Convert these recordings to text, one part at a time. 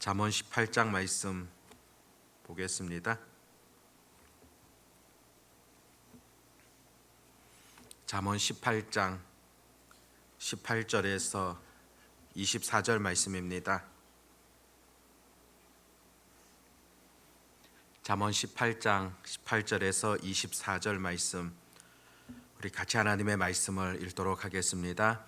잠언 18장 말씀 보겠습니다. 잠언 18장 18절에서 24절 말씀입니다. 잠언 18장 18절에서 24절 말씀, 우리 같이 하나님의 말씀을 읽도록 하겠습니다.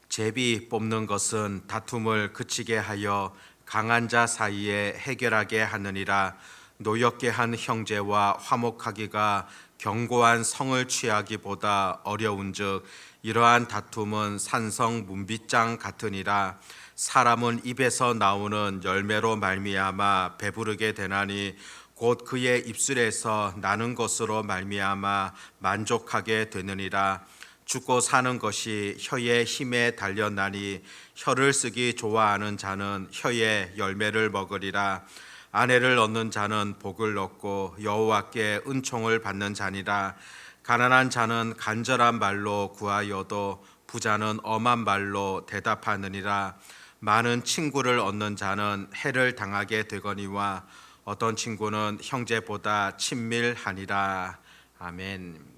제비 뽑는 것은 다툼을 그치게 하여 강한 자 사이에 해결하게 하느니라. 노엽게 한 형제와 화목하기가 견고한 성을 취하기보다 어려운즉 이러한 다툼은 산성 문빗장 같으니라. 사람은 입에서 나오는 열매로 말미암아 배부르게 되나니 곧 그의 입술에서 나는 것으로 말미암아 만족하게 되느니라. 죽고 사는 것이 혀의 힘에 달렸나니 혀를 쓰기 좋아하는 자는 혀의 열매를 먹으리라. 아내를 얻는 자는 복을 얻고 여호와께 은총을 받는 자니라. 가난한 자는 간절한 말로 구하여도 부자는 엄한 말로 대답하느니라. 많은 친구를 얻는 자는 해를 당하게 되거니와 어떤 친구는 형제보다 친밀하니라. 아멘.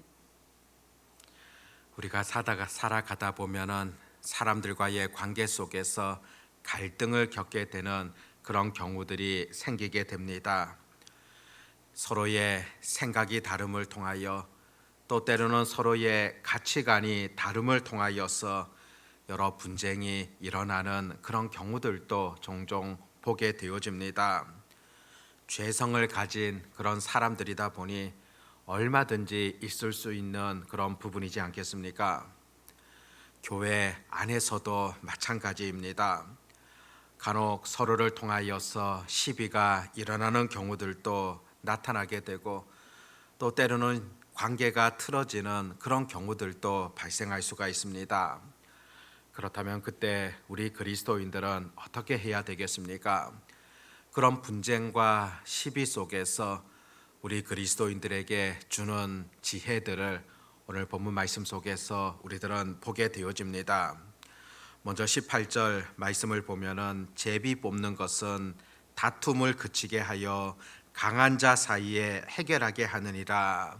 우리가 살아가다 보면은 사람들과의 관계 속에서 갈등을 겪게 되는 그런 경우들이 생기게 됩니다. 서로의 생각이 다름을 통하여 또 때로는 서로의 가치관이 다름을 통하여서 여러 분쟁이 일어나는 그런 경우들도 종종 보게 되어집니다. 죄성을 가진 그런 사람들이다 보니 얼마든지 있을 수 있는 그런 부분이지 않겠습니까? 교회 안에서도 마찬가지입니다. 간혹 서로를 통하여서 시비가 일어나는 경우들도 나타나게 되고 또 때로는 관계가 틀어지는 그런 경우들도 발생할 수가 있습니다. 그렇다면 그때 우리 그리스도인들은 어떻게 해야 되겠습니까? 그런 분쟁과 시비 속에서 우리 그리스도인들에게 주는 지혜들을 오늘 본문 말씀 속에서 우리들은 보게 되어집니다. 먼저 18절 말씀을 보면은 제비 뽑는 것은 다툼을 그치게 하여 강한 자 사이에 해결하게 하느니라.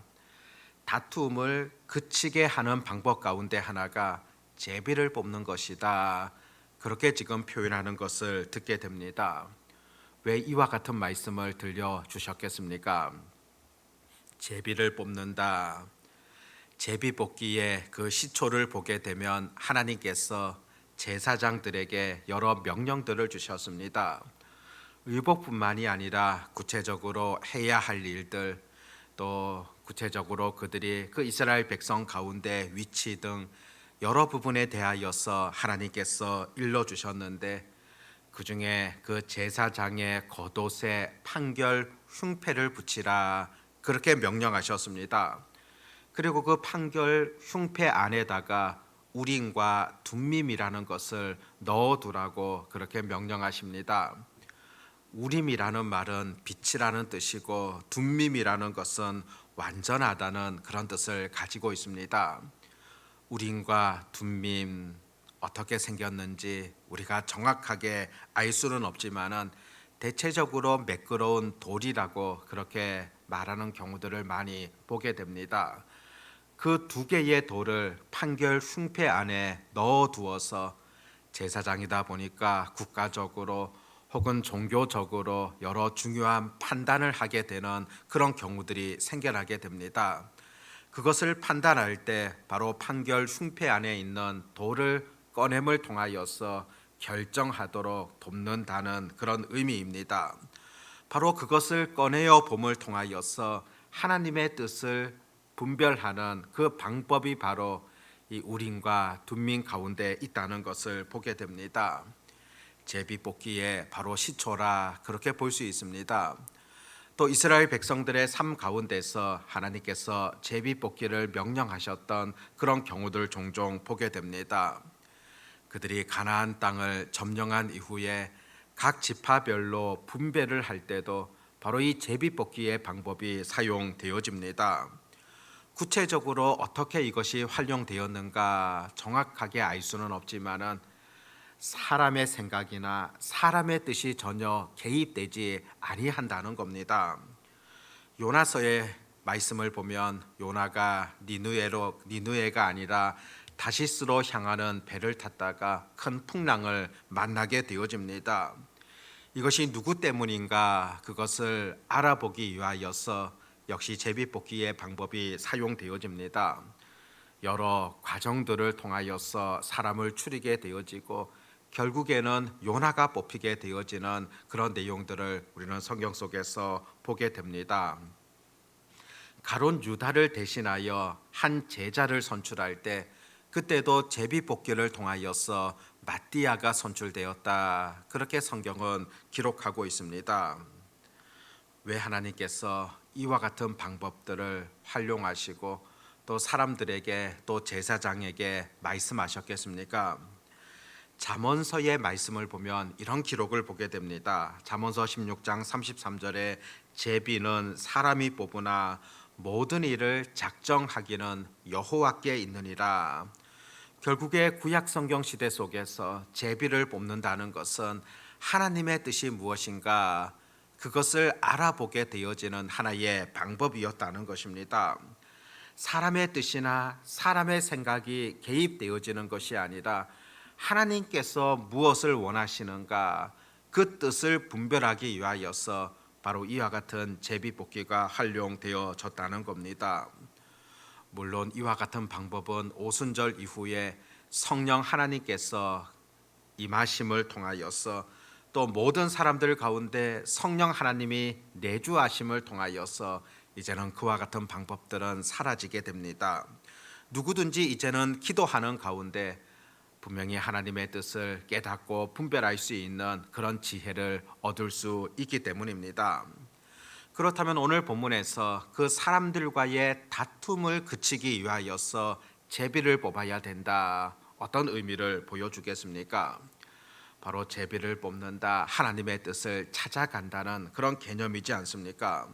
다툼을 그치게 하는 방법 가운데 하나가 제비를 뽑는 것이다. 그렇게 지금 표현하는 것을 듣게 됩니다. 왜 이와 같은 말씀을 들려주셨겠습니까? 제비를 뽑는다. 제비 뽑기에 그 시초를 보게 되면 하나님께서 제사장들에게 여러 명령들을 주셨습니다. 의복뿐만이 아니라 구체적으로 해야 할 일들, 또 구체적으로 그들이 그 이스라엘 백성 가운데 위치 등 여러 부분에 대하여서 하나님께서 일러주셨는데 그 중에 그 제사장의 겉옷에 판결 흉패를 붙이라 그렇게 명령하셨습니다. 그리고 그 판결 흉패 안에다가 우림과 둠밈이라는 것을 넣어두라고 그렇게 명령하십니다. 우림이라는 말은 빛이라는 뜻이고 둠밈이라는 것은 완전하다는 그런 뜻을 가지고 있습니다. 우림과 둠밈 어떻게 생겼는지 우리가 정확하게 알 수는 없지만은 대체적으로 매끄러운 돌이라고 그렇게 말하는 경우들을 많이 보게 됩니다. 그 두 개의 돌을 판결 흉패 안에 넣어두어서 제사장이다 보니까 국가적으로 혹은 종교적으로 여러 중요한 판단을 하게 되는 그런 경우들이 생겨나게 됩니다. 그것을 판단할 때 바로 판결 흉패 안에 있는 돌을 꺼냄을 통하여서 결정하도록 돕는다는 그런 의미입니다. 바로 그것을 꺼내어 봄을 통하여서 하나님의 뜻을 분별하는 그 방법이 바로 이 우림과 둠밈 가운데 있다는 것을 보게 됩니다. 제비 뽑기에 바로 시초라 그렇게 볼 수 있습니다. 또 이스라엘 백성들의 삶 가운데서 하나님께서 제비 뽑기를 명령하셨던 그런 경우들 종종 보게 됩니다. 그들이 가나안 땅을 점령한 이후에 각 지파별로 분배를 할 때도 바로 이 제비 뽑기의 방법이 사용되어집니다. 구체적으로 어떻게 이것이 활용되었는가 정확하게 알 수는 없지만은 사람의 생각이나 사람의 뜻이 전혀 개입되지 아니한다는 겁니다. 요나서의 말씀을 보면 요나가 니느웨가 아니라 다시스로 향하는 배를 탔다가 큰 풍랑을 만나게 되어집니다. 이것이 누구 때문인가 그것을 알아보기 위하여서 역시 제비뽑기의 방법이 사용되어집니다. 여러 과정들을 통하여서 사람을 추리게 되어지고 결국에는 요나가 뽑히게 되어지는 그런 내용들을 우리는 성경 속에서 보게 됩니다. 가룟 유다를 대신하여 한 제자를 선출할 때 그때도 제비뽑기를 통하여서 마띠아가 선출되었다. 그렇게 성경은 기록하고 있습니다. 왜 하나님께서 이와 같은 방법들을 활용하시고 또 사람들에게 또 제사장에게 말씀하셨겠습니까? 잠언서의 말씀을 보면 이런 기록을 보게 됩니다. 잠언서 16장 33절에 제비는 사람이 뽑으나 모든 일을 작정하기는 여호와께 있느니라. 결국에 구약 성경 시대 속에서 제비를 뽑는다는 것은 하나님의 뜻이 무엇인가 그것을 알아보게 되어지는 하나의 방법이었다는 것입니다. 사람의 뜻이나 사람의 생각이 개입되어지는 것이 아니라 하나님께서 무엇을 원하시는가 그 뜻을 분별하기 위하여서 바로 이와 같은 제비뽑기가 활용되어졌다는 겁니다. 물론 이와 같은 방법은 오순절 이후에 성령 하나님께서 임하심을 통하여서 또 모든 사람들 가운데 성령 하나님이 내주하심을 통하여서 이제는 그와 같은 방법들은 사라지게 됩니다. 누구든지 이제는 기도하는 가운데 분명히 하나님의 뜻을 깨닫고 분별할 수 있는 그런 지혜를 얻을 수 있기 때문입니다. 그렇다면 오늘 본문에서 그 사람들과의 다툼을 그치기 위하여서 제비를 뽑아야 된다. 어떤 의미를 보여주겠습니까? 바로 제비를 뽑는다, 하나님의 뜻을 찾아간다는 그런 개념이지 않습니까?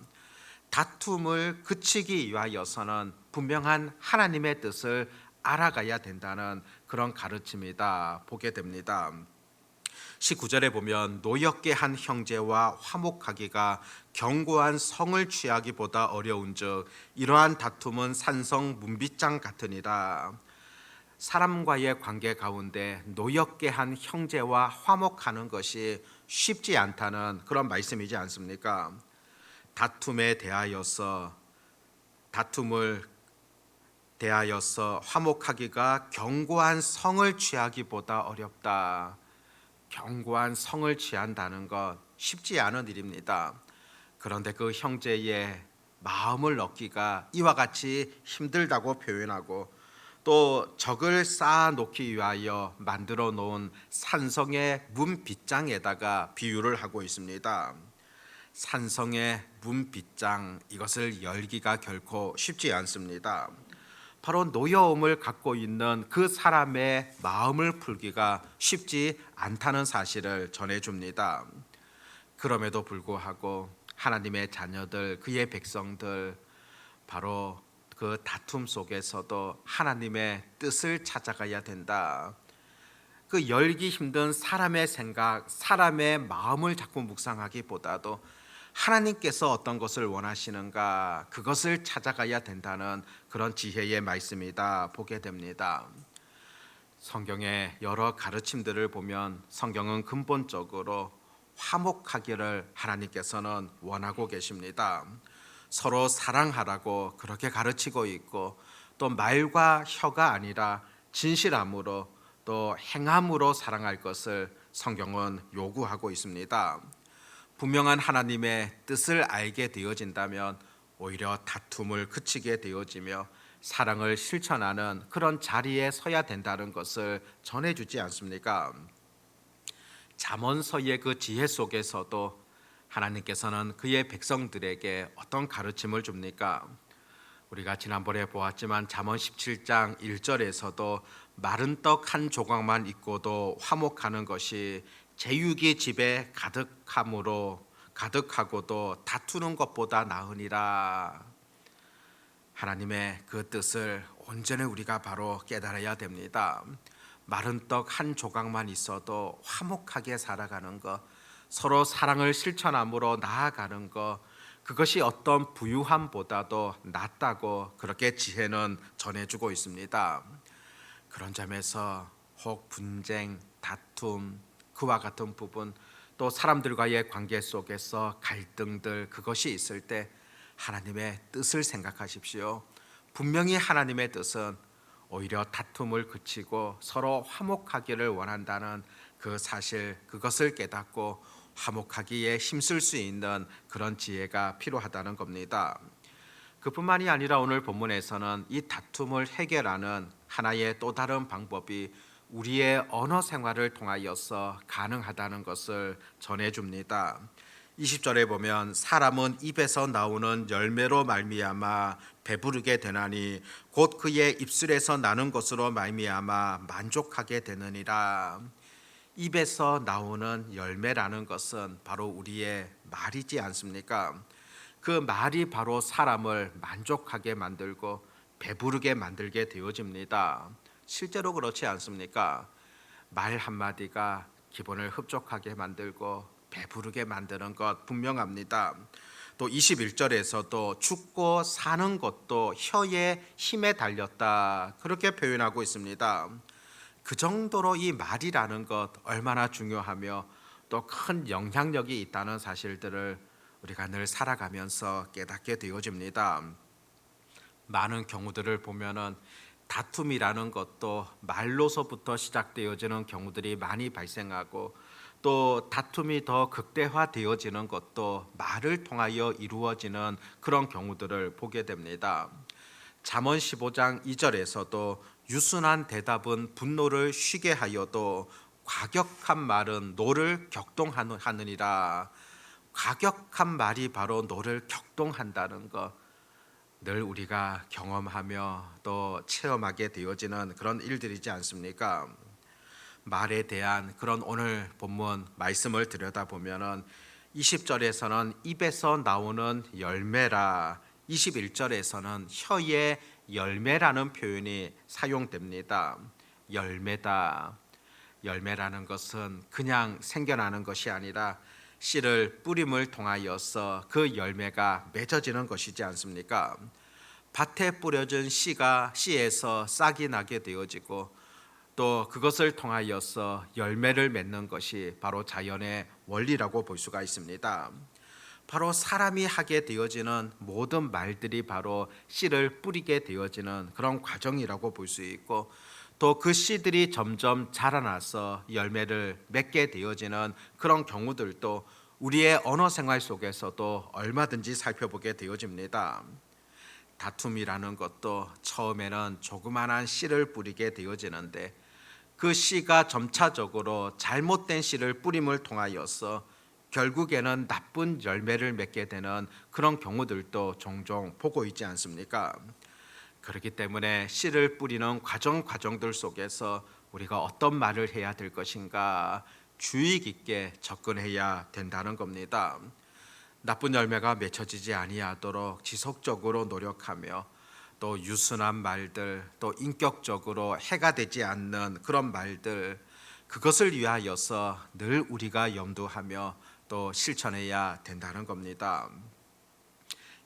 다툼을 그치기 위하여서는 분명한 하나님의 뜻을 알아가야 된다는 그런 가르침이다 보게 됩니다. 19절에 보면 노엽게 한 형제와 화목하기가 견고한 성을 취하기보다 어려운즉 이러한 다툼은 산성 문빗장 같으니라. 사람과의 관계 가운데 노엽게 한 형제와 화목하는 것이 쉽지 않다는 그런 말씀이지 않습니까? 다툼을 대하여서 화목하기가 견고한 성을 취하기보다 어렵다. 견고한 성을 취한다는 것 쉽지 않은 일입니다. 그런데 그 형제의 마음을 얻기가 이와 같이 힘들다고 표현하고 또 적을 쌓아놓기 위하여 만들어 놓은 산성의 문빗장에다가 비유를 하고 있습니다. 산성의 문빗장, 이것을 열기가 결코 쉽지 않습니다. 바로 노여움을 갖고 있는 그 사람의 마음을 풀기가 쉽지 않다는 사실을 전해줍니다. 그럼에도 불구하고 하나님의 자녀들, 그의 백성들, 바로 그 다툼 속에서도 하나님의 뜻을 찾아가야 된다. 그 열기 힘든 사람의 생각, 사람의 마음을 자꾸 묵상하기보다도 하나님께서 어떤 것을 원하시는가 그것을 찾아가야 된다는 그런 지혜의 말씀이다 보게 됩니다. 성경의 여러 가르침들을 보면 성경은 근본적으로 화목하기를 하나님께서는 원하고 계십니다. 서로 사랑하라고 그렇게 가르치고 있고 또 말과 혀가 아니라 진실함으로 또 행함으로 사랑할 것을 성경은 요구하고 있습니다. 분명한 하나님의 뜻을 알게 되어진다면 오히려 다툼을 그치게 되어지며 사랑을 실천하는 그런 자리에 서야 된다는 것을 전해주지 않습니까? 잠언서의 그 지혜 속에서도 하나님께서는 그의 백성들에게 어떤 가르침을 줍니까? 우리가 지난번에 보았지만 잠언 17장 1절에서도 마른 떡 한 조각만 있고도 화목하는 것이 제육이 집에 가득하고도 다투는 것보다 나으니라. 하나님의 그 뜻을 온전히 우리가 바로 깨달아야 됩니다. 마른 떡 한 조각만 있어도 화목하게 살아가는 것, 서로 사랑을 실천함으로 나아가는 것, 그것이 어떤 부유함보다도 낫다고 그렇게 지혜는 전해주고 있습니다. 그런 점에서 혹 분쟁, 다툼, 그와 같은 부분, 또 사람들과의 관계 속에서 갈등들, 그것이 있을 때 하나님의 뜻을 생각하십시오. 분명히 하나님의 뜻은 오히려 다툼을 그치고 서로 화목하기를 원한다는 그 사실, 그것을 깨닫고 화목하기에 힘쓸 수 있는 그런 지혜가 필요하다는 겁니다. 그뿐만이 아니라 오늘 본문에서는 이 다툼을 해결하는 하나의 또 다른 방법이 우리의 언어 생활을 통하여서 가능하다는 것을 전해줍니다. 20절에 보면 사람은 입에서 나오는 열매로 말미암아 배부르게 되나니 곧 그의 입술에서 나는 것으로 말미암아 만족하게 되느니라. 입에서 나오는 열매라는 것은 바로 우리의 말이지 않습니까? 그 말이 바로 사람을 만족하게 만들고 배부르게 만들게 되어집니다. 실제로 그렇지 않습니까? 말 한마디가 기분을 흡족하게 만들고 배부르게 만드는 것 분명합니다. 또 21절에서도 죽고 사는 것도 혀의 힘에 달렸다, 그렇게 표현하고 있습니다. 그 정도로 이 말이라는 것 얼마나 중요하며 또 큰 영향력이 있다는 사실들을 우리가 늘 살아가면서 깨닫게 되어집니다. 많은 경우들을 보면은 다툼이라는 것도 말로서부터 시작되어지는 경우들이 많이 발생하고, 또 다툼이 더 극대화되어지는 것도 말을 통하여 이루어지는 그런 경우들을 보게 됩니다. 잠언 15장 2절에서도 유순한 대답은 분노를 쉬게 하여도 과격한 말은 노를 격동하느니라. 과격한 말이 바로 노를 격동한다는 것, 늘 우리가 경험하며 또 체험하게 되어지는 그런 일들이지 않습니까? 말에 대한 그런 오늘 본문 말씀을 들여다보면은 20절에서는 입에서 나오는 열매라, 21절에서는 혀의 열매라는 표현이 사용됩니다. 열매다. 열매라는 것은 그냥 생겨나는 것이 아니라 씨를 뿌림을 통하여서 그 열매가 맺어지는 것이지 않습니까? 밭에 뿌려진 씨에서 싹이 나게 되어지고, 또 그것을 통하여서 열매를 맺는 것이 바로 자연의 원리라고 볼 수가 있습니다. 바로 사람이 하게 되어지는 모든 말들이 바로 씨를 뿌리게 되어지는 그런 과정이라고 볼 수 있고, 또 그 씨들이 점점 자라나서 열매를 맺게 되어지는 그런 경우들도 우리의 언어 생활 속에서도 얼마든지 살펴보게 되어집니다. 다툼이라는 것도 처음에는 조그만한 씨를 뿌리게 되어지는데, 그 씨가 점차적으로 잘못된 씨를 뿌림을 통하여서 결국에는 나쁜 열매를 맺게 되는 그런 경우들도 종종 보고 있지 않습니까? 그렇기 때문에 씨를 뿌리는 과정들 속에서 우리가 어떤 말을 해야 될 것인가 주의 깊게 접근해야 된다는 겁니다. 나쁜 열매가 맺혀지지 아니하도록 지속적으로 노력하며, 또 유순한 말들, 또 인격적으로 해가 되지 않는 그런 말들, 그것을 위하여서 늘 우리가 염두하며 또 실천해야 된다는 겁니다.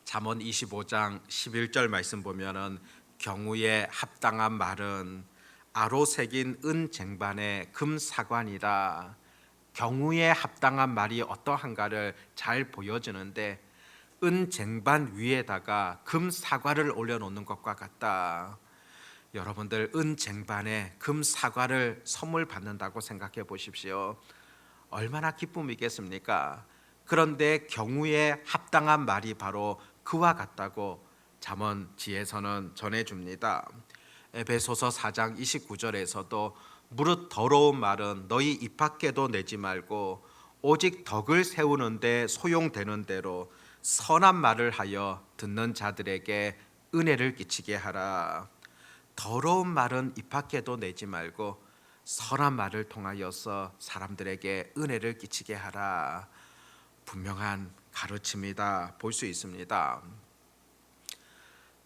잠언 25장 11절 말씀 보면은 경우에 합당한 말은 아로 새긴 은 쟁반의 금 사관이라. 경우에 합당한 말이 어떠한가를 잘 보여주는데, 은 쟁반 위에다가 금 사과를 올려놓는 것과 같다. 여러분들 은 쟁반에 금 사과를 선물 받는다고 생각해 보십시오. 얼마나 기쁨이겠습니까? 그런데 경우에 합당한 말이 바로 그와 같다고 잠언지에서는 전해줍니다. 에베소서 4장 29절에서도 무릇 더러운 말은 너희 입 밖에도 내지 말고 오직 덕을 세우는데 소용되는 대로 선한 말을 하여 듣는 자들에게 은혜를 끼치게 하라. 더러운 말은 입 밖에도 내지 말고 선한 말을 통하여서 사람들에게 은혜를 끼치게 하라. 분명한 가르침이다 볼 수 있습니다.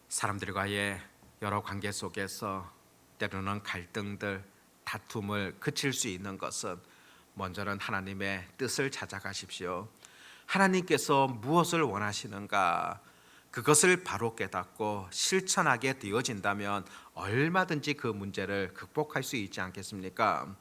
사람들과의 여러 관계 속에서 때로는 갈등들, 다툼을 그칠 수 있는 것은 먼저는 하나님의 뜻을 찾아가십시오. 하나님께서 무엇을 원하시는가, 그것을 바로 깨닫고 실천하게 되어진다면 얼마든지 그 문제를 극복할 수 있지 않겠습니까?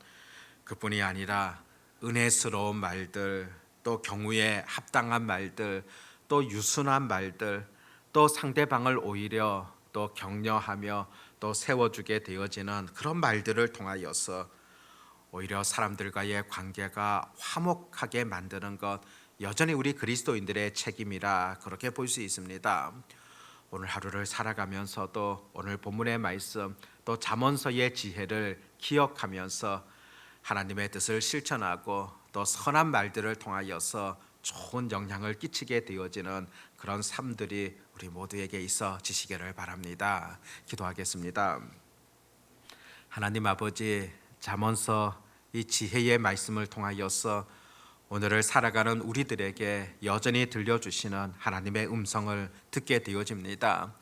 그뿐이 아니라 은혜스러운 말들, 또 경우에 합당한 말들, 또 유순한 말들, 또 상대방을 오히려 또 격려하며 또 세워주게 되어지는 그런 말들을 통하여서 오히려 사람들과의 관계가 화목하게 만드는 것, 여전히 우리 그리스도인들의 책임이라 그렇게 볼 수 있습니다. 오늘 하루를 살아가면서도 오늘 본문의 말씀 또 잠언서의 지혜를 기억하면서 하나님의 뜻을 실천하고 또 선한 말들을 통하여서 좋은 영향을 끼치게 되어지는 그런 삶들이 우리 모두에게 있어지시기를 바랍니다. 기도하겠습니다. 하나님 아버지, 잠언서 이 지혜의 말씀을 통하여서 오늘을 살아가는 우리들에게 여전히 들려주시는 하나님의 음성을 듣게 되어집니다.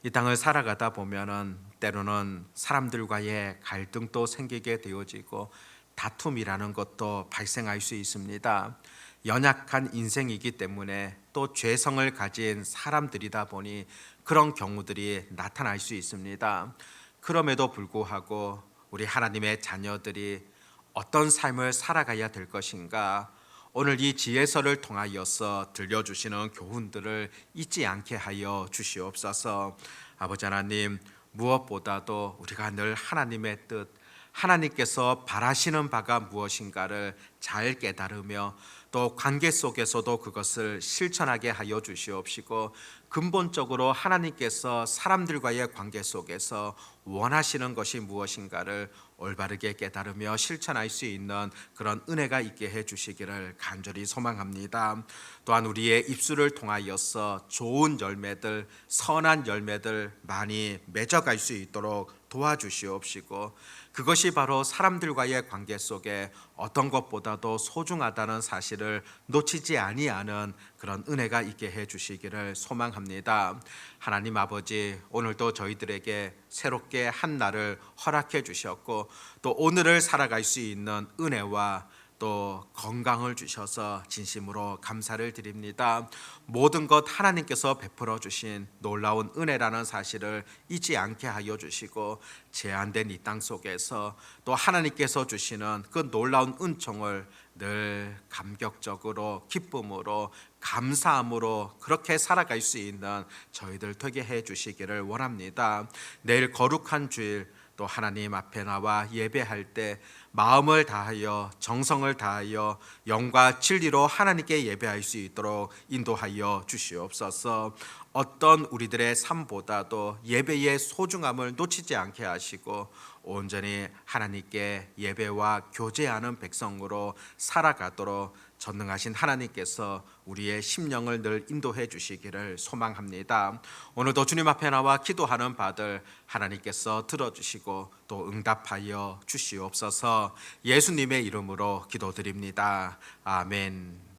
이 땅을 살아가다 보면은 때로는 사람들과의 갈등도 생기게 되어지고 다툼이라는 것도 발생할 수 있습니다. 연약한 인생이기 때문에 또 죄성을 가진 사람들이다 보니 그런 경우들이 나타날 수 있습니다. 그럼에도 불구하고 우리 하나님의 자녀들이 어떤 삶을 살아가야 될 것인가, 오늘 이 지혜서를 통하여서 들려주시는 교훈들을 잊지 않게 하여 주시옵소서. 아버지 하나님, 무엇보다도 우리가 늘 하나님의 뜻, 하나님께서 바라시는 바가 무엇인가를 잘 깨달으며 또 관계 속에서도 그것을 실천하게 하여 주시옵시고, 근본적으로 하나님께서 사람들과의 관계 속에서 원하시는 것이 무엇인가를 올바르게 깨달으며 실천할 수 있는 그런 은혜가 있게 해 주시기를 간절히 소망합니다. 또한 우리의 입술을 통하여서 좋은 열매들, 선한 열매들 많이 맺어갈 수 있도록 도와주시옵시고, 그것이 바로 사람들과의 관계 속에 어떤 것보다도 소중하다는 사실을 놓치지 아니하는 그런 은혜가 있게 해 주시기를 소망합니다. 하나님 아버지, 오늘도 저희들에게 새롭게 한 날을 허락해 주셨고 또 오늘을 살아갈 수 있는 은혜와 또 건강을 주셔서 진심으로 감사를 드립니다. 모든 것 하나님께서 베풀어 주신 놀라운 은혜라는 사실을 잊지 않게 하여 주시고, 제한된 이 땅 속에서 또 하나님께서 주시는 그 놀라운 은총을 늘 감격적으로, 기쁨으로, 감사함으로 그렇게 살아갈 수 있는 저희들 되게 해 주시기를 원합니다. 내일 거룩한 주일 또 하나님 앞에 나와 예배할 때 마음을 다하여 정성을 다하여 영과 진리로 하나님께 예배할 수 있도록 인도하여 주시옵소서. 어떤 우리들의 삶보다도 예배의 소중함을 놓치지 않게 하시고 온전히 하나님께 예배와 교제하는 백성으로 살아가도록 전능하신 하나님께서 우리의 심령을 늘 인도해 주시기를 소망합니다. 오늘도 주님 앞에 나와 기도하는 바들 하나님께서 들어주시고 또 응답하여 주시옵소서. 예수님의 이름으로 기도드립니다. 아멘.